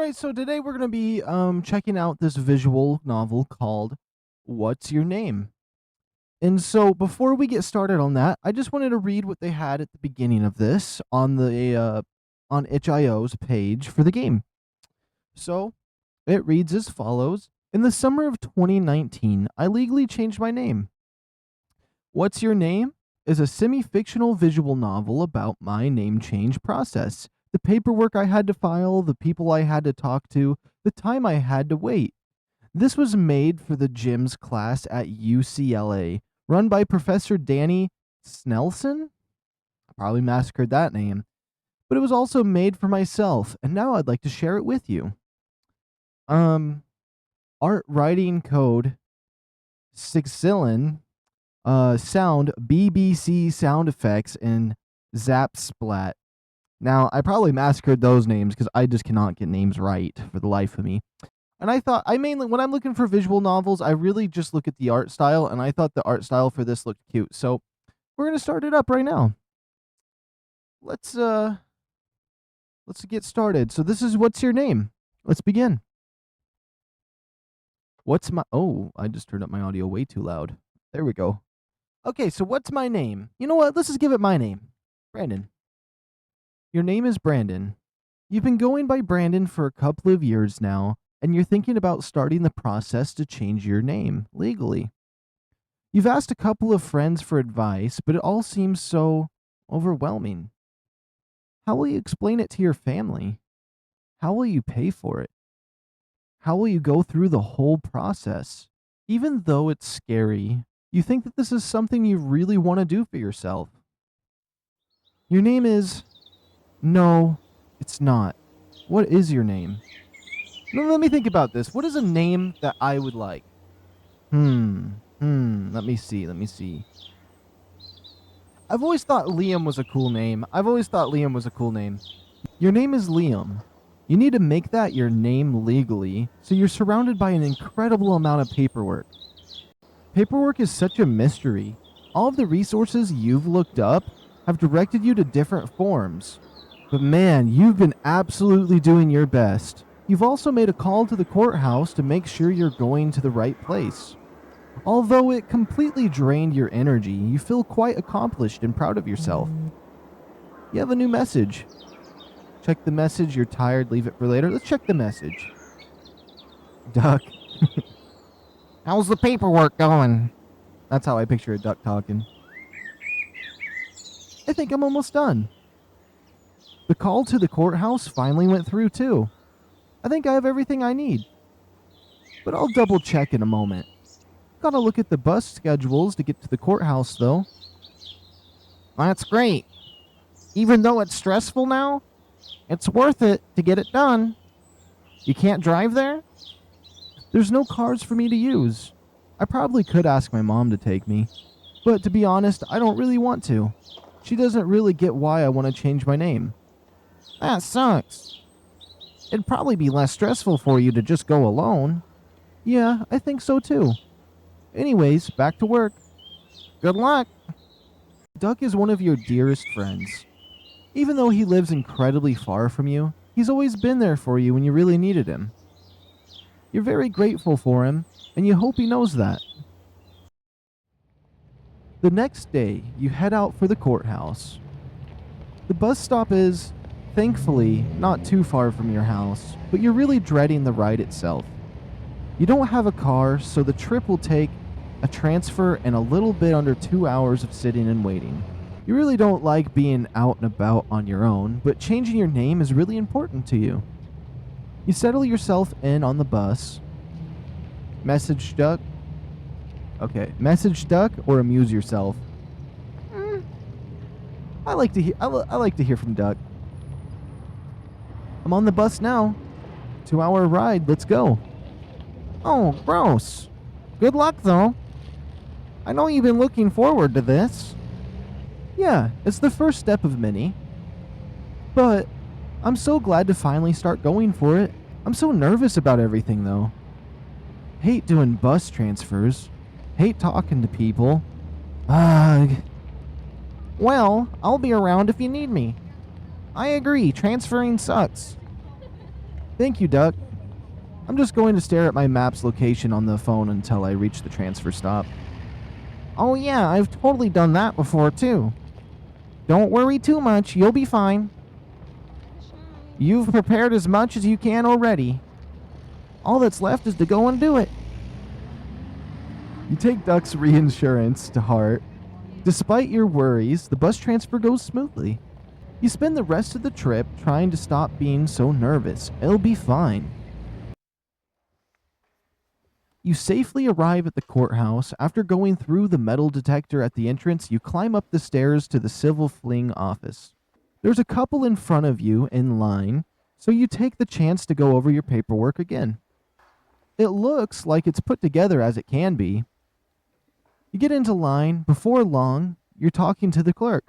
right, so today we're going to be checking out this visual novel called What's Your Name? And so before we get started on that, I just wanted to read what they had at the beginning of this on the on itch.io's page for the game. So, it reads as follows: In the summer of 2019, I legally changed my name. What's Your Name is a semi-fictional visual novel about my name change process. The paperwork I had to file, the people I had to talk to, the time I had to wait. This was made for the GIMS class at UCLA, run by Professor Danny Snelson. I probably massacred that name. But it was also made for myself, and now I'd like to share it with you. Art writing code Sixilin, sound BBC sound effects, and Zap Splat. Now, I probably massacred those names because I just cannot get names right for the life of me. And I thought, I mainly, when I'm looking for visual novels, I really just look at the art style, and I thought the art style for this looked cute. So we're going to start it up right now. Let's get started. So this is What's Your Name? Let's begin. I just turned up my audio way too loud. There we go. Okay, so what's my name? You know what? Let's just give it my name. Brandon. Your name is Brandon. You've been going by Brandon for a couple of years now, and you're thinking about starting the process to change your name legally. You've asked a couple of friends for advice, but it all seems so overwhelming. How will you explain it to your family? How will you pay for it? How will you go through the whole process? Even though it's scary, you think that this is something you really want to do for yourself. Your name is... No, it's not. What is your name? Now, let me think about this. What is a name that I would like? Let me see. I've always thought Liam was a cool name. Your name is Liam. You need to make that your name legally, so you're surrounded by an incredible amount of paperwork. Paperwork is such a mystery. All of the resources you've looked up have directed you to different forms. But man, you've been absolutely doing your best. You've also made a call to the courthouse to make sure you're going to the right place. Although it completely drained your energy, you feel quite accomplished and proud of yourself. You have a new message. Check the message. You're tired. Leave it for later. Let's check the message. Duck. How's the paperwork going? That's how I picture a duck talking. I think I'm almost done. The call to the courthouse finally went through too. I think I have everything I need. But I'll double check in a moment. Gotta look at the bus schedules to get to the courthouse though. That's great. Even though it's stressful now, it's worth it to get it done. You can't drive there? There's no cars for me to use. I probably could ask my mom to take me. But to be honest, I don't really want to. She doesn't really get why I want to change my name. That sucks. It'd probably be less stressful for you to just go alone. Yeah, I think so too. Anyways, back to work. Good luck. Duck is one of your dearest friends. Even though he lives incredibly far from you, he's always been there for you when you really needed him. You're very grateful for him, and you hope he knows that. The next day, you head out for the courthouse. The bus stop is, thankfully, not too far from your house, but you're really dreading the ride itself. You don't have a car, so the trip will take a transfer and a little bit under 2 hours of sitting and waiting. You really don't like being out and about on your own, but changing your name is really important to you. You settle yourself in on the bus. Message Duck. Okay, message Duck or amuse yourself. I like to hear from Duck. I'm on the bus now. 2-hour ride. Let's go. Oh, gross. Good luck though. I know you've been looking forward to this. Yeah, it's the first step of many. But I'm so glad to finally start going for it. I'm so nervous about everything though. Hate doing bus transfers. Hate talking to people. Ugh. Well, I'll be around if you need me. I agree, transferring sucks. Thank you, Duck. I'm just going to stare at my map's location on the phone until I reach the transfer stop. Oh yeah, I've totally done that before too. Don't worry too much, you'll be fine. You've prepared as much as you can already. All that's left is to go and do it. You take Duck's reassurance to heart. Despite your worries, the bus transfer goes smoothly. You spend the rest of the trip trying to stop being so nervous. It'll be fine. You safely arrive at the courthouse. After going through the metal detector at the entrance, you climb up the stairs to the civil fleeing office. There's a couple in front of you in line, so you take the chance to go over your paperwork again. It looks like it's put together as it can be. You get into line. Before long, you're talking to the clerk.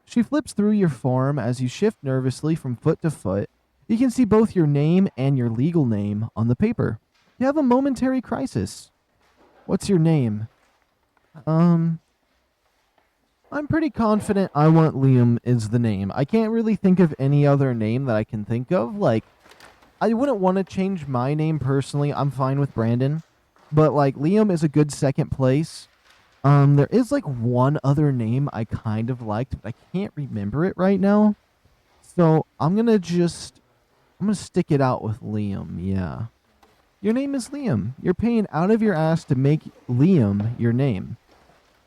She flips through your form as you shift nervously from foot to foot. You can see both your name and your legal name on the paper. You have a momentary crisis. What's your name? I'm pretty confident I Want Liam is the name. I can't really think of any other name that I can think of. Like, I wouldn't want to change my name personally. I'm fine with Brandon. But, like, Liam is a good second place. There is, like, one other name I kind of liked, but I can't remember it right now. So, I'm going to stick it out with Liam, yeah. Your name is Liam. You're paying out of your ass to make Liam your name.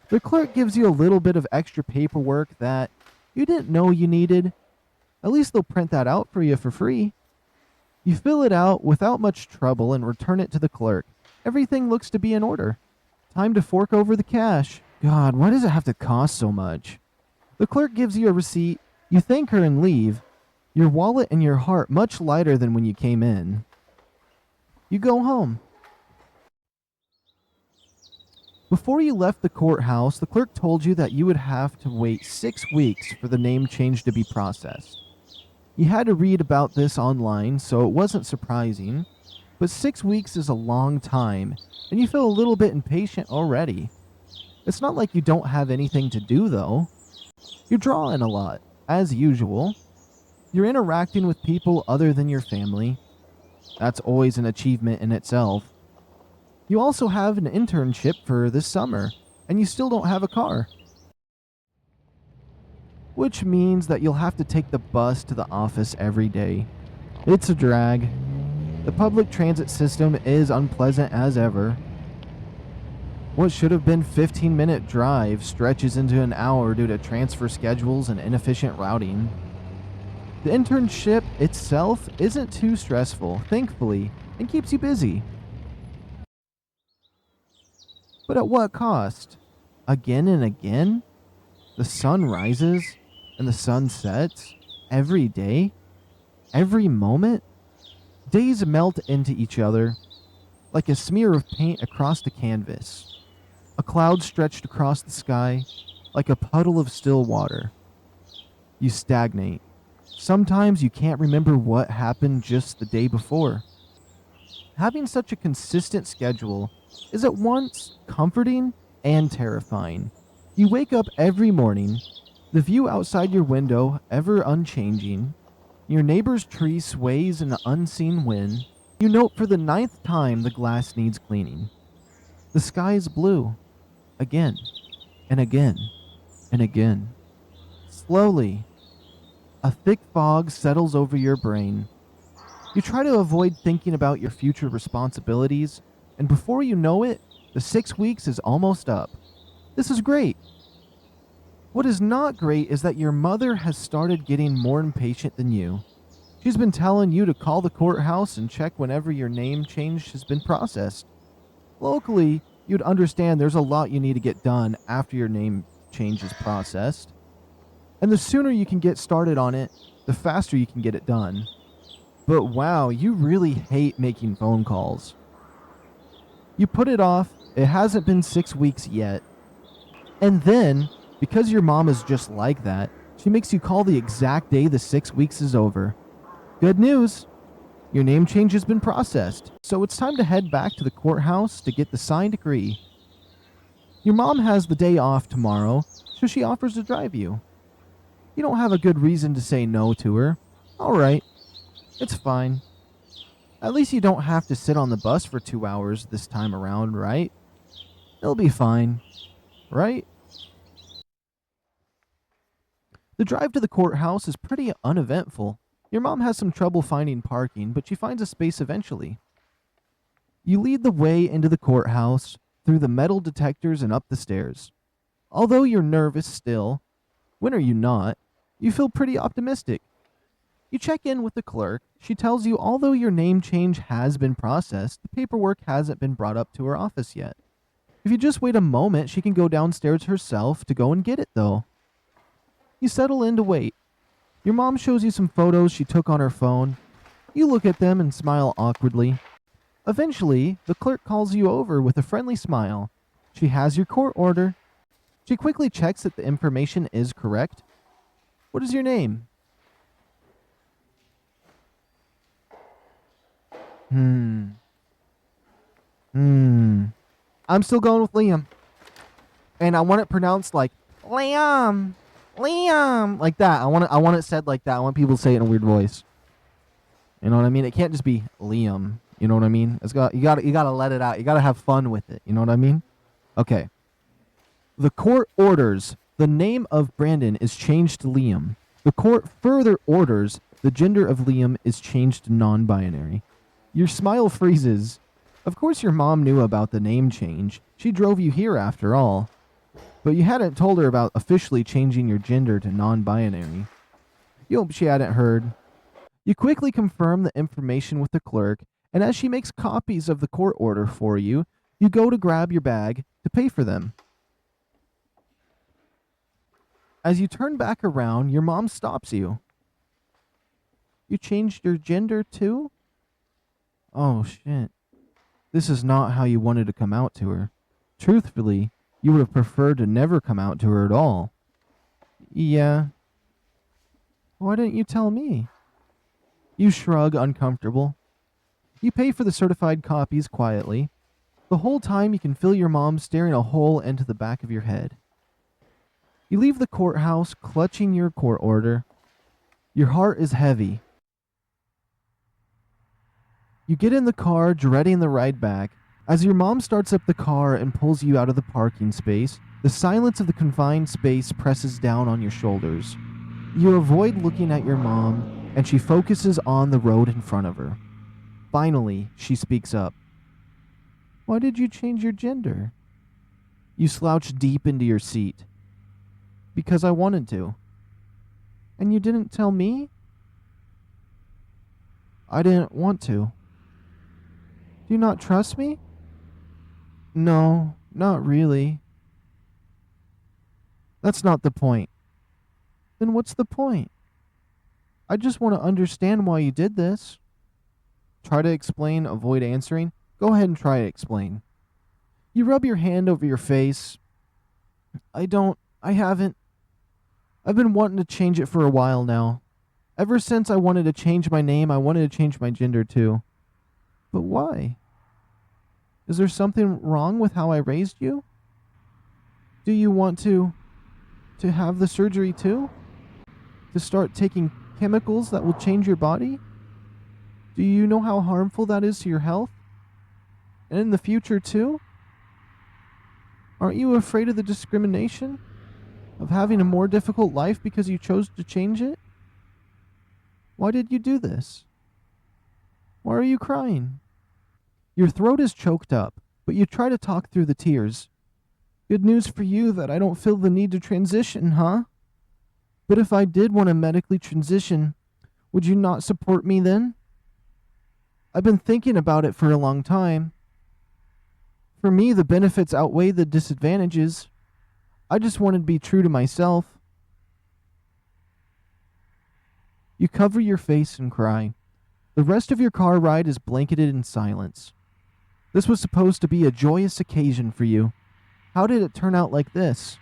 The clerk gives you a little bit of extra paperwork that you didn't know you needed. At least they'll print that out for you for free. You fill it out without much trouble and return it to the clerk. Everything looks to be in order. Time to fork over the cash. God, why does it have to cost so much? The clerk gives you a receipt. You thank her and leave. Your wallet and your heart much lighter than when you came in. You go home. Before you left the courthouse, the clerk told you that you would have to wait 6 weeks for the name change to be processed. You had to read about this online, so it wasn't surprising, but 6 weeks is a long time, and you feel a little bit impatient already. It's not like you don't have anything to do, though. You're drawing a lot, as usual. You're interacting with people other than your family. That's always an achievement in itself. You also have an internship for this summer, and you still don't have a car. Which means that you'll have to take the bus to the office every day. It's a drag. The public transit system is unpleasant as ever. What should have been 15-minute drive stretches into an hour due to transfer schedules and inefficient routing. The internship itself isn't too stressful, thankfully, and keeps you busy. But at what cost? Again and again? The sun rises and the sun sets every day, every moment. Days melt into each other like a smear of paint across the canvas. A cloud stretched across the sky like a puddle of still water. You stagnate. Sometimes you can't remember what happened just the day before. Having such a consistent schedule is at once comforting and terrifying. You wake up every morning, the view outside your window ever unchanging. Your neighbor's tree sways in an unseen wind. You note for the 9th time the glass needs cleaning. The sky is blue. Again, and again, and again. Slowly, a thick fog settles over your brain. You try to avoid thinking about your future responsibilities, and before you know it, the 6 weeks is almost up. This is great. What is not great is that your mother has started getting more impatient than you. She's been telling you to call the courthouse and check whenever your name change has been processed. Locally, you'd understand there's a lot you need to get done after your name change is processed. And the sooner you can get started on it, the faster you can get it done. But wow, you really hate making phone calls. You put it off. It hasn't been 6 weeks yet. And then, because your mom is just like that, she makes you call the exact day the 6 weeks is over. Good news. Your name change has been processed, so it's time to head back to the courthouse to get the signed decree. Your mom has the day off tomorrow, so she offers to drive you. You don't have a good reason to say no to her. All right, it's fine. At least you don't have to sit on the bus for 2 hours this time around, right? It'll be fine, right? The drive to the courthouse is pretty uneventful. Your mom has some trouble finding parking, but she finds a space eventually. You lead the way into the courthouse, through the metal detectors and up the stairs. Although you're nervous still, when are you not? You feel pretty optimistic. You check in with the clerk. She tells you although your name change has been processed, the paperwork hasn't been brought up to her office yet. If you just wait a moment, she can go downstairs herself to go and get it, though. You settle in to wait. Your mom shows you some photos she took on her phone. You look at them and smile awkwardly. Eventually, the clerk calls you over with a friendly smile. She has your court order. She quickly checks that the information is correct. What is your name? I'm still going with Liam. And I want it pronounced like Liam. Liam. Like that. I want it said like that. I want people to say it in a weird voice. You know what I mean? It can't just be Liam. You know what I mean? You gotta let it out. You gotta have fun with it. You know what I mean? Okay. The court orders the name of Brandon is changed to Liam. The court further orders the gender of Liam is changed to non-binary. Your smile freezes. Of course your mom knew about the name change. She drove you here after all. But you hadn't told her about officially changing your gender to non-binary. You hope she hadn't heard. You quickly confirm the information with the clerk, and as she makes copies of the court order for you, you go to grab your bag to pay for them. As you turn back around, your mom stops you. You changed your gender too? Oh shit. This is not how you wanted to come out to her. Truthfully, you would have preferred to never come out to her at all. Yeah. Why didn't you tell me? You shrug, uncomfortable. You pay for the certified copies quietly. The whole time you can feel your mom staring a hole into the back of your head. You leave the courthouse, clutching your court order. Your heart is heavy. You get in the car, dreading the ride back. As your mom starts up the car and pulls you out of the parking space, the silence of the confined space presses down on your shoulders. You avoid looking at your mom, and she focuses on the road in front of her. Finally, she speaks up. Why did you change your gender? You slouch deep into your seat. Because I wanted to. And you didn't tell me? I didn't want to. Do you not trust me? No, not really. That's not the point. Then what's the point? I just want to understand why you did this. Try to explain, avoid answering. Go ahead and try to explain. You rub your hand over your face. I haven't. I've been wanting to change it for a while now. Ever since I wanted to change my name, I wanted to change my gender too. But why? Is there something wrong with how I raised you? Do you want to have the surgery too? To start taking chemicals that will change your body? Do you know how harmful that is to your health? And in the future too? Aren't you afraid of the discrimination? Of having a more difficult life because you chose to change it? Why did you do this? Why are you crying? Your throat is choked up, but you try to talk through the tears. Good news for you that I don't feel the need to transition, huh? But if I did want to medically transition, would you not support me then? I've been thinking about it for a long time. For me, the benefits outweigh the disadvantages. I just wanted to be true to myself. You cover your face and cry. The rest of your car ride is blanketed in silence. This was supposed to be a joyous occasion for you. How did it turn out like this?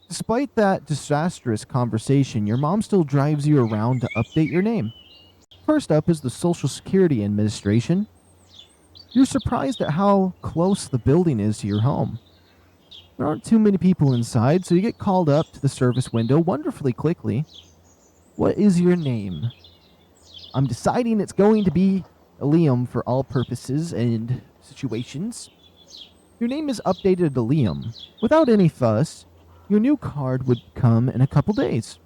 Despite that disastrous conversation, your mom still drives you around to update your name. First up is the Social Security Administration. You're surprised at how close the building is to your home. There aren't too many people inside, so you get called up to the service window wonderfully quickly. What is your name? I'm deciding it's going to be Liam for all purposes and situations. Your name is updated to Liam. Without any fuss, your new card would come in a couple days.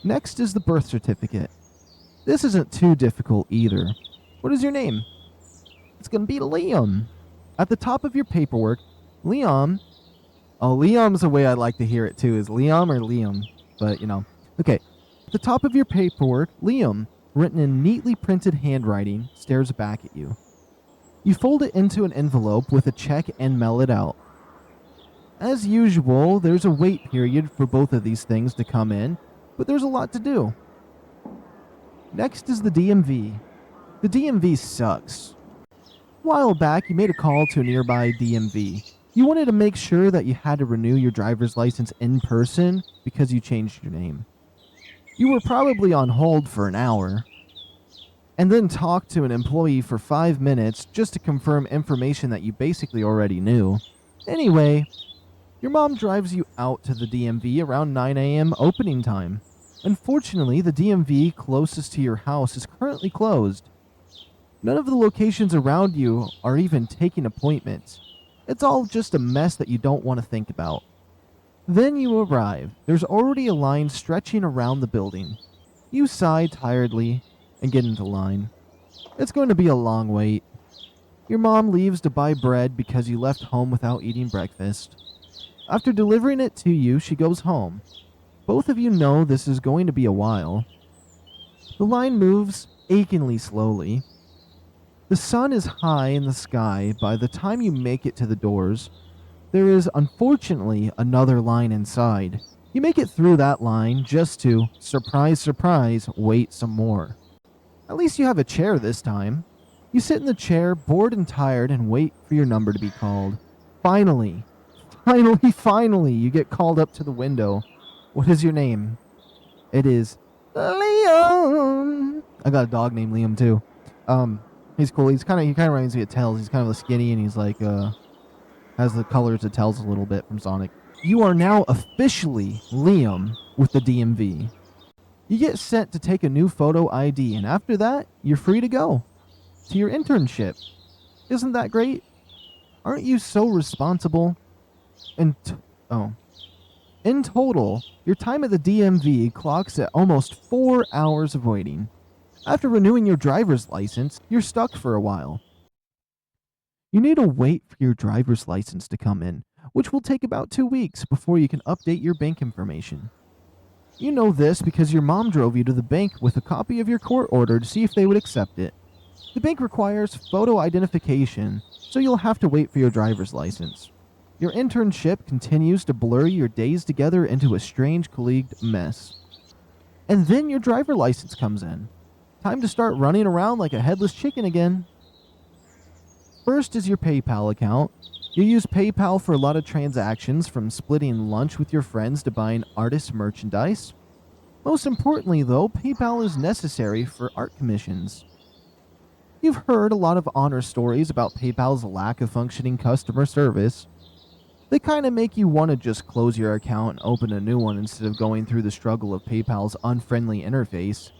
Next is the birth certificate. This isn't too difficult either. What is your name? It's going to be Liam. At the top of your paperwork, Liam. Oh, Liam's the way I like to hear it too, is Liam or Liam. But, Okay. At the top of your paperwork, Liam, written in neatly printed handwriting, stares back at you. You fold it into an envelope with a check and mail it out. As usual, there's a wait period for both of these things to come in, but there's a lot to do. Next is the DMV. The DMV sucks. A while back, you made a call to a nearby DMV. You wanted to make sure that you had to renew your driver's license in person because you changed your name. You were probably on hold for an hour, and then talked to an employee for 5 minutes just to confirm information that you basically already knew. Anyway, your mom drives you out to the DMV around 9 a.m. opening time. Unfortunately, the DMV closest to your house is currently closed. None of the locations around you are even taking appointments. It's all just a mess that you don't want to think about. Then you arrive. There's already a line stretching around the building. You sigh tiredly and get into line. It's going to be a long wait. Your mom leaves to buy bread because you left home without eating breakfast. After delivering it to you, she goes home. Both of you know this is going to be a while. The line moves achingly slowly. The sun is high in the sky by the time you make it to the doors. There is, unfortunately, another line inside. You make it through that line just to, surprise, surprise, wait some more. At least you have a chair this time. You sit in the chair, bored and tired, and wait for your number to be called. Finally, you get called up to the window. What is your name? It is Liam. I got a dog named Liam too. He's cool. He kind of reminds me of Tails. He's kind of skinny and he's like has the colors of Tails a little bit from Sonic. You are now officially Liam with the DMV. You get sent to take a new photo ID, and after that, you're free to go to your internship. Isn't that great? Aren't you so responsible? In total, your time at the DMV clocks at almost 4 hours of waiting. After renewing your driver's license, you're stuck for a while. You need to wait for your driver's license to come in, which will take about 2 weeks before you can update your bank information. You know this because your mom drove you to the bank with a copy of your court order to see if they would accept it. The bank requires photo identification, so you'll have to wait for your driver's license. Your internship continues to blur your days together into a strange colleagued mess. And then your driver license comes in. Time to start running around like a headless chicken again. First is your PayPal account. You use PayPal for a lot of transactions, from splitting lunch with your friends to buying artist merchandise. Most importantly, though, PayPal is necessary for art commissions. You've heard a lot of honor stories about PayPal's lack of functioning customer service. They kind of make you want to just close your account and open a new one instead of going through the struggle of PayPal's unfriendly interface.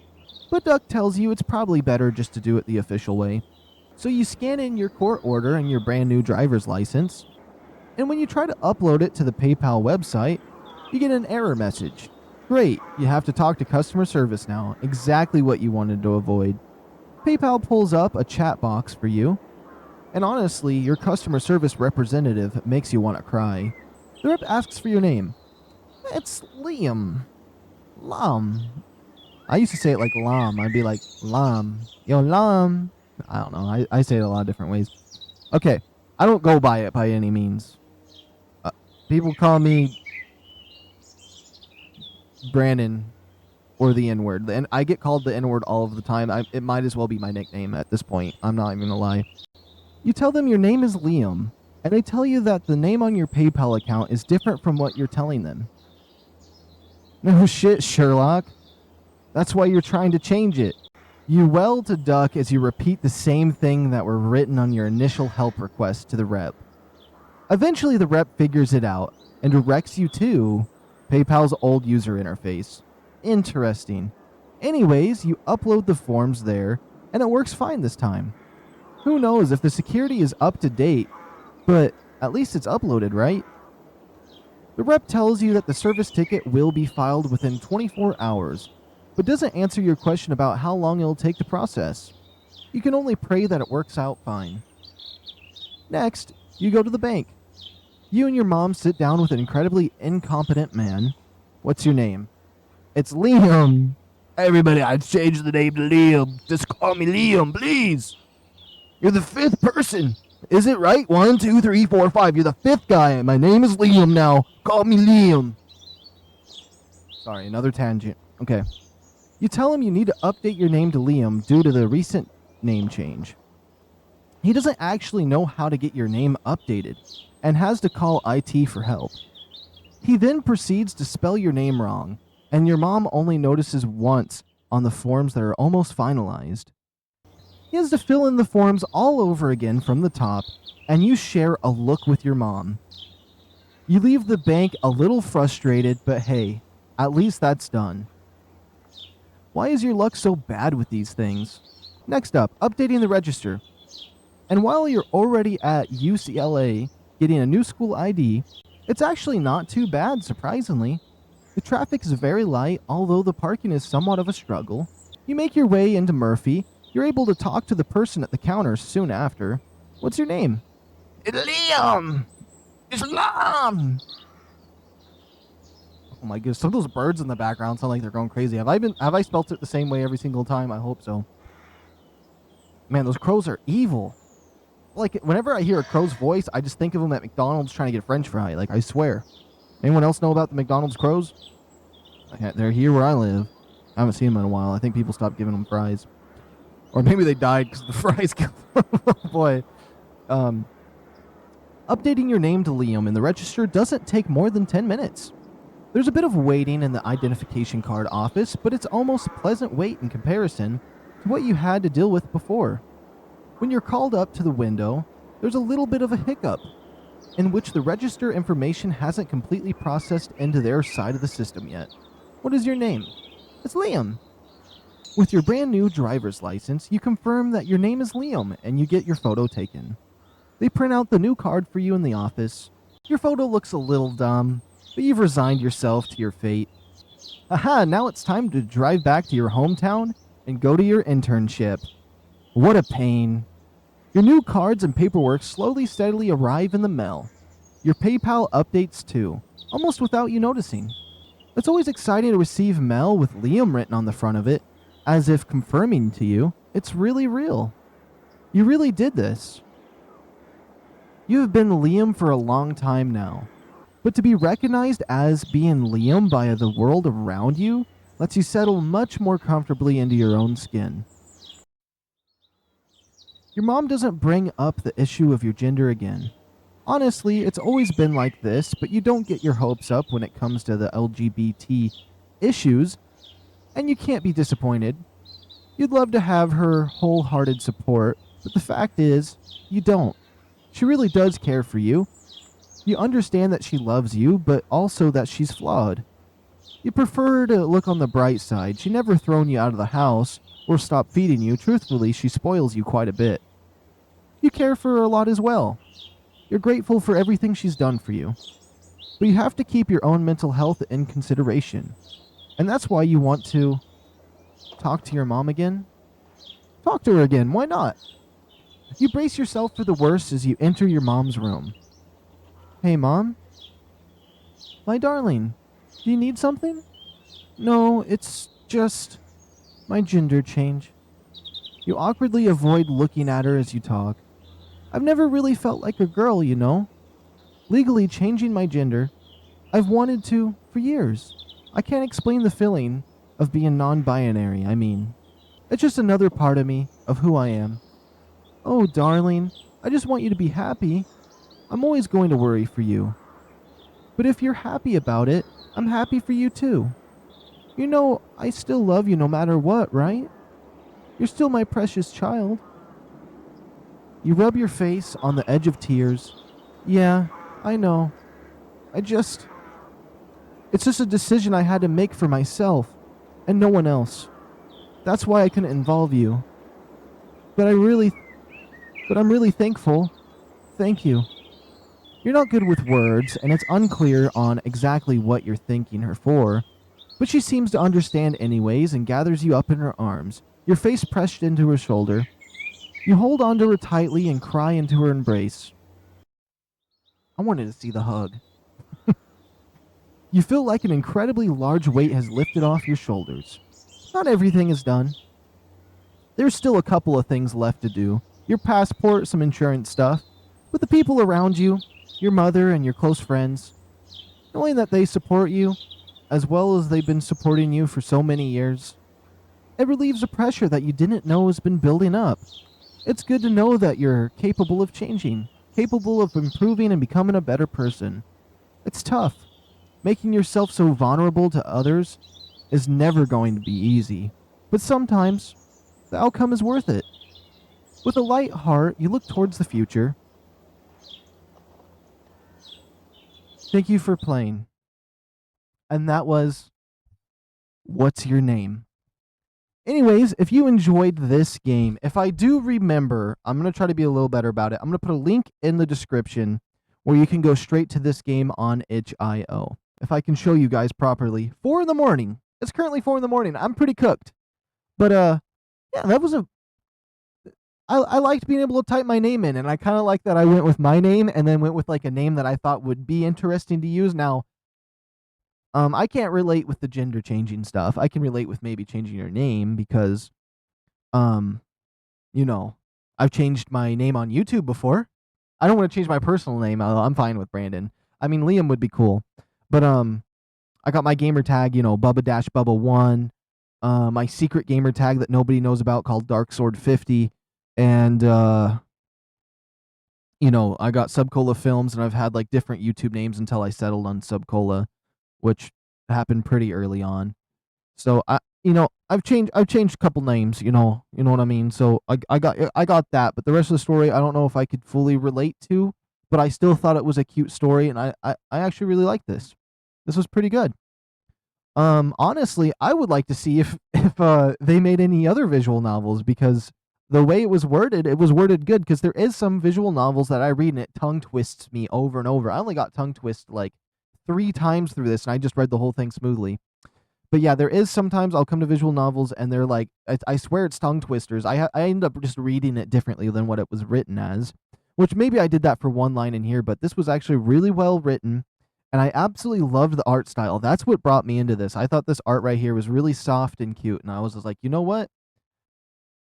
But Duck tells you it's probably better just to do it the official way. So you scan in your court order and your brand new driver's license, and when you try to upload it to the PayPal website, you get an error message. Great, you have to talk to customer service now, exactly what you wanted to avoid. PayPal pulls up a chat box for you, and honestly, your customer service representative makes you want to cry. The rep asks for your name. It's Liam. Lam. I used to say it like Lam. I'd be like, Lam. Yo, Lam. I don't know. I say it a lot of different ways. Okay. I don't go by it by any means. People call me Brandon or the N-word. And I get called the N-word all of the time. It might as well be my nickname at this point. I'm not even gonna lie. You tell them your name is Liam, and they tell you that the name on your PayPal account is different from what you're telling them. No shit, Sherlock. That's why you're trying to change it. You wail to Duck as you repeat the same thing that were written on your initial help request to the rep. Eventually, the rep figures it out and directs you to PayPal's old user interface. Interesting. Anyways, you upload the forms there, and it works fine this time. Who knows if the security is up to date, but at least it's uploaded, right? The rep tells you that the service ticket will be filed within 24 hours, but doesn't answer your question about how long it'll take to process. You can only pray that it works out fine. Next, you go to the bank. You and your mom sit down with an incredibly incompetent man. What's your name? It's Liam. Everybody, I've changed the name to Liam. Just call me Liam, please. You're the fifth person. Is it right? 1, 2, 3, 4, 5. You're the fifth guy. My name is Liam now. Call me Liam. Sorry, another tangent. Okay. You tell him you need to update your name to Liam due to the recent name change. He doesn't actually know how to get your name updated and has to call IT for help. He then proceeds to spell your name wrong, and your mom only notices once on the forms that are almost finalized. He has to fill in the forms all over again from the top, and you share a look with your mom. You leave the bank a little frustrated, but hey, at least that's done. Why is your luck so bad with these things? Next up, updating the register. And while you're already at UCLA getting a new school ID, it's actually not too bad, surprisingly. The traffic is very light, although the parking is somewhat of a struggle. You make your way into Murphy. You're able to talk to the person at the counter soon after. What's your name? It's Liam! It's Liam! Oh my goodness, some of those birds in the background sound like they're going crazy. Have I spelt it the same way every single time? I hope so. Man, those crows are evil. Like, whenever I hear a crow's voice, I just think of them at McDonald's trying to get a French fry. Like, I swear. Anyone else know about the McDonald's crows? They're here where I live. I haven't seen them in a while. I think people stopped giving them fries. Or maybe they died because the fries killed them. Oh boy. Updating your name to Liam in the register doesn't take more than 10 minutes. There's a bit of waiting in the identification card office, but it's almost a pleasant wait in comparison to what you had to deal with before. When you're called up to the window, there's a little bit of a hiccup, in which the register information hasn't completely processed into their side of the system yet. What is your name? It's Liam. With your brand new driver's license, you confirm that your name is Liam and you get your photo taken. They print out the new card for you in the office. Your photo looks a little dumb, but you've resigned yourself to your fate. Aha, now it's time to drive back to your hometown and go to your internship. What a pain. Your new cards and paperwork slowly, steadily arrive in the mail. Your PayPal updates too, almost without you noticing. It's always exciting to receive mail with Liam written on the front of it, as if confirming to you it's really real. You really did this. You have been Liam for a long time now, but to be recognized as being Liam by the world around you lets you settle much more comfortably into your own skin. Your mom doesn't bring up the issue of your gender again. Honestly, it's always been like this, but you don't get your hopes up when it comes to the LGBT issues, and you can't be disappointed. You'd love to have her wholehearted support, but the fact is, you don't. She really does care for you. You understand that she loves you, but also that she's flawed. You prefer to look on the bright side. She never thrown you out of the house or stopped feeding you. Truthfully, she spoils you quite a bit. You care for her a lot as well. You're grateful for everything she's done for you. But you have to keep your own mental health in consideration. And that's why you want to talk to your mom again. Talk to her again, why not? You brace yourself for the worst as you enter your mom's room. Hey, Mom? My darling, do you need something? No, it's just my gender change. You awkwardly avoid looking at her as you talk. I've never really felt like a girl, you know. Legally changing my gender, I've wanted to for years. I can't explain the feeling of being non-binary, I mean. It's just another part of me, of who I am. Oh, darling, I just want you to be happy. I'm always going to worry for you. But if you're happy about it, I'm happy for you too. You know, I still love you no matter what, right? You're still my precious child. You rub your face on the edge of tears. Yeah, I know. It's just a decision I had to make for myself, and no one else. That's why I couldn't involve you. But I'm really thankful. Thank you. You're not good with words, and it's unclear on exactly what you're thanking her for, but she seems to understand anyways and gathers you up in her arms, your face pressed into her shoulder. You hold onto her tightly and cry into her embrace. I wanted to see the hug. You feel like an incredibly large weight has lifted off your shoulders. Not everything is done. There's still a couple of things left to do. Your passport, some insurance stuff. With the people around you, your mother and your close friends, knowing that they support you, as well as they've been supporting you for so many years, it relieves a pressure that you didn't know has been building up. It's good to know that you're capable of changing, capable of improving and becoming a better person. It's tough. Making yourself so vulnerable to others is never going to be easy, but sometimes the outcome is worth it. With a light heart, you look towards the future. Thank you for playing. And that was What's Your Name? Anyways, if you enjoyed this game, if I do remember, I'm going to try to be a little better about it. I'm going to put a link in the description where you can go straight to this game on itch.io. If I can show you guys properly. 4 in the morning. It's currently 4 in the morning. I'm pretty cooked. But yeah, that was I liked being able to type my name in, and I kind of like that I went with my name and then went with like a name that I thought would be interesting to use. Now, I can't relate with the gender changing stuff. I can relate with maybe changing your name because, um, you know, I've changed my name on YouTube before. I don't want to change my personal name. I'm fine with Brandon. I mean, Liam would be cool, but I got my gamer tag, Bubba-Bubba1, my secret gamer tag that nobody knows about called Dark Sword 50, and I got Subcola Films, and I've had like different YouTube names until I settled on Subcola, which happened pretty early on. So I've changed a couple names, you know what I mean. So I got that, but the rest of the story I don't know if I could fully relate to, but I still thought it was a cute story, and I actually really liked this. This was pretty good. Honestly, I would like to see if they made any other visual novels because the way it was worded good. Because there is some visual novels that I read and it tongue twists me over and over. I only got tongue twist like 3 times through this, and I just read the whole thing smoothly. But yeah, there is sometimes I'll come to visual novels and they're like, I swear it's tongue twisters. I end up just reading it differently than what it was written as, which maybe I did that for one line in here, but this was actually really well written. And I absolutely loved the art style. That's what brought me into this. I thought this art right here was really soft and cute, and I was just like, you know what?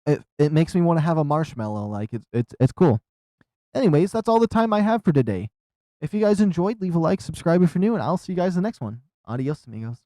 It makes me want to have a marshmallow. Like it's cool. Anyways, that's all the time I have for today. If you guys enjoyed, leave a like, subscribe if you're new, and I'll see you guys in the next one. Adios, amigos.